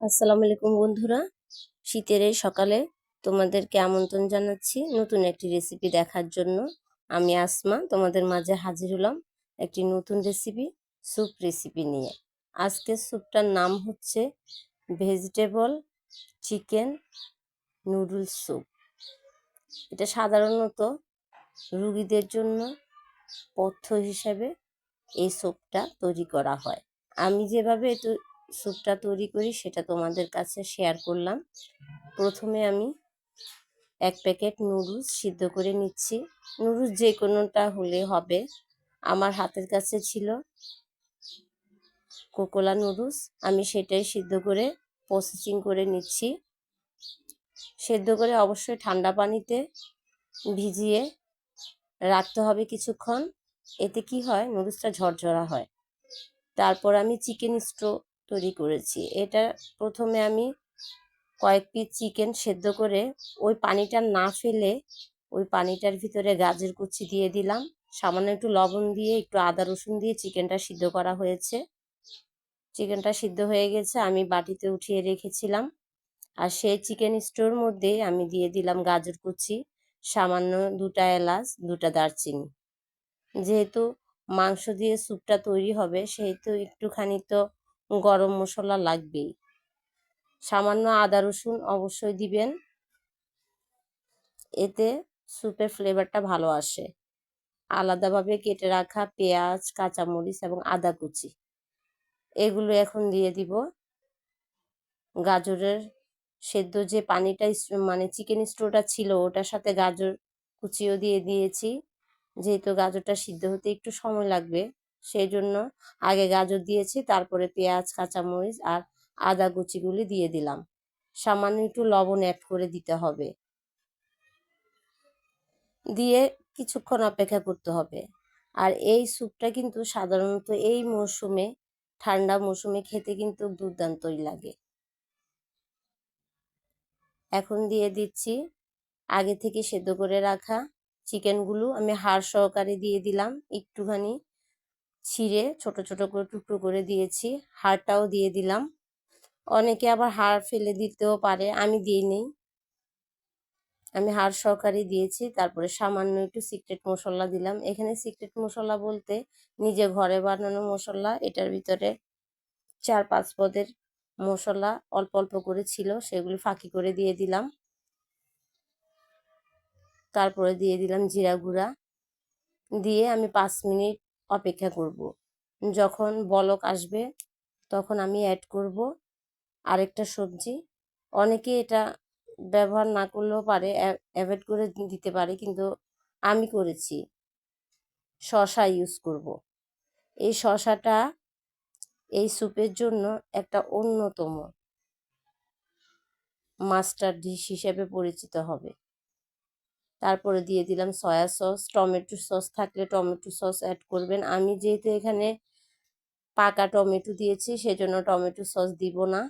আসসালামু আলাইকুম বন্ধুরা, শীতের এই সকালে তোমাদেরকে আমন্ত্রণ জানাচ্ছি নতুন একটি রেসিপি দেখার জন্য। আমি আসমা তোমাদের মাঝে হাজির হলাম একটি নতুন রেসিপি, স্যুপ রেসিপি নিয়ে। আজকের স্যুপটার নাম হচ্ছে ভেজিটেবল চিকেন নুডলস স্যুপ। এটা সাধারণত রোগীদের জন্য পথ্য হিসাবে এই স্যুপটা তৈরি করা হয়। আমি যেভাবে স্যুপটা তৈরি করি সেটা তোমাদের কাছে শেয়ার করলাম। প্রথমে আমি 1 প্যাকেট নুডলস সিদ্ধ করে নিচ্ছি। নুডলস যে কোনোটা হলে হবে। আমার হাতের কাছে ছিল কোকোলা নুডলস, আমি সেটাই সিদ্ধ করে প্রসেসিং করে নিচ্ছি। সেদ্ধ করে অবশ্যই ঠান্ডা পানিতে ভিজিয়ে রাখতে হবে কিছুক্ষণ। এতে কি হয়, নুডলসটা ঝরঝরা হয়। তারপর আমি চিকেন স্টু তৈরি করেছি। এটা প্রথমে আমি কয়েক পিস চিকেন সেদ্ধ করে ওই পানিটা না ফেলে ওই পানিটার ভিতরে গাজর কুচি দিয়ে দিলাম। সামান্য একটু লবণ দিয়ে একটু আদা রসুন দিয়ে চিকেনটা সিদ্ধ করা হয়েছে। চিকেনটা সিদ্ধ হয়ে গেছে, আমি বাটিতে উঠিয়ে রেখেছিলাম। আর সেই চিকেন স্টোর মধ্যে আমি দিয়ে দিলাম গাজর কুচি, সামান্য 2টা এলাচ, 2টা দারচিনি। যেহেতু মাংস দিয়ে স্যুপটা তৈরি হবে সেহেতু একটুখানি তো গরম মশলা লাগবেই। সামান্য আদা রসুন অবশ্যই দিবেন, এতে স্যুপের ফ্লেভারটা ভালো আসে। আলাদাভাবে কেটে রাখা পেঁয়াজ, কাঁচামরিচ এবং আদা কুচি এগুলো এখন দিয়ে দিব। গাজরের সেদ্ধ যে পানিটা মানে চিকেন স্টোটা ছিল ওটার সাথে গাজর কুচিও দিয়ে দিয়েছি। যেহেতু গাজরটা সিদ্ধ হতে একটু সময় লাগবে সেই জন্য আগে গাজর দিয়েছি, তারপরে পেঁয়াজ, কাঁচামরিচ আর আদা কুচিগুলি দিয়ে দিলাম। সামান্য একটু লবণ অ্যাড করে দিতে হবে, দিয়ে কিছুক্ষণ অপেক্ষা করতে হবে। আর এই স্যুপটা কিন্তু সাধারণত এই মরশুমে, ঠান্ডা মৌসুমে খেতে কিন্তু দুর্দান্তই লাগে। এখন দিয়ে দিচ্ছি আগে থেকে সেদ্ধ করে রাখা চিকেনগুলো। আমি হাড় সহকারে দিয়ে দিলাম, একটুখানি ছিঁড়ে ছোট ছোট করে টুকরো করে দিয়েছি। হাড়টাও দিয়ে দিলাম। অনেকে আবার হাড় ফেলে দিতেও পারে, আমি দিইনি, আমি হাড় সহকারে দিয়েছি। তারপরে সামান্য একটু সিক্রেট মশলা দিলাম। এখানে সিক্রেট মশলা বলতে নিজে ঘরে বানানো মশলা। এটার ভিতরে 4-5 পদের মশলা অল্প অল্প করে ছিল, সেগুলি ফাঁকি করে দিয়ে দিলাম। তারপরে দিয়ে দিলাম জিরা গুঁড়া, দিয়ে আমি 5 মিনিট অপেক্ষা করব। যখন বলক আসবে তখন আমি অ্যাড করব আরেকটা সবজি। অনেকে এটা ব্যবহার না করলেও পারে, অ্যাভয়েড করে দিতে পারে, কিন্তু আমি করেছি শসা ইউজ করব। এই শসাটা এই স্যুপের জন্য একটা অন্যতম মাস্টার ডিশ হিসেবে পরিচিত হবে। তারপরে দিয়ে দিলাম সয়া সস। টমেটো সস থাকলে টমেটো সস অ্যাড করবেন। আমি যেহেতু এখানে পাকা টমেটো দিয়েছি সেজন্য টমেটো সস দিব না।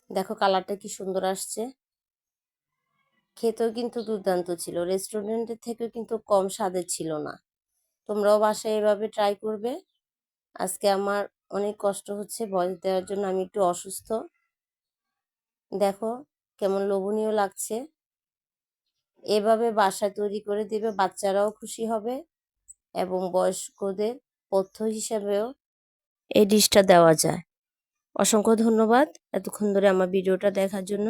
দেখো কালারটা কি সুন্দর আসছে, খেতেও কিন্তু দুর্দান্ত ছিল। রেস্টুরেন্টের থেকেও কিন্তু কম স্বাদের ছিল না। তোমরাও বাসায় এভাবে ট্রাই করবে। আজকে আমার অনেক কষ্ট হচ্ছে ভয়েস দেওয়ার জন্য, আমি একটু অসুস্থ। দেখো কেমন লোভনীয় লাগছে। এভাবে বাসায় তৈরি করে দিবে, বাচ্চারাও খুশি হবে এবং বয়স্কদের পথ্য হিসেবেও এই ডিশটা দেওয়া যায়। অসংখ্য ধন্যবাদ এতক্ষণ ধরে আমার ভিডিওটা দেখার জন্য।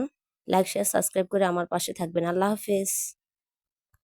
লাইক, শেয়ার, সাবস্ক্রাইব করে আমার পাশে থাকবেন। আল্লাহ হাফেজ।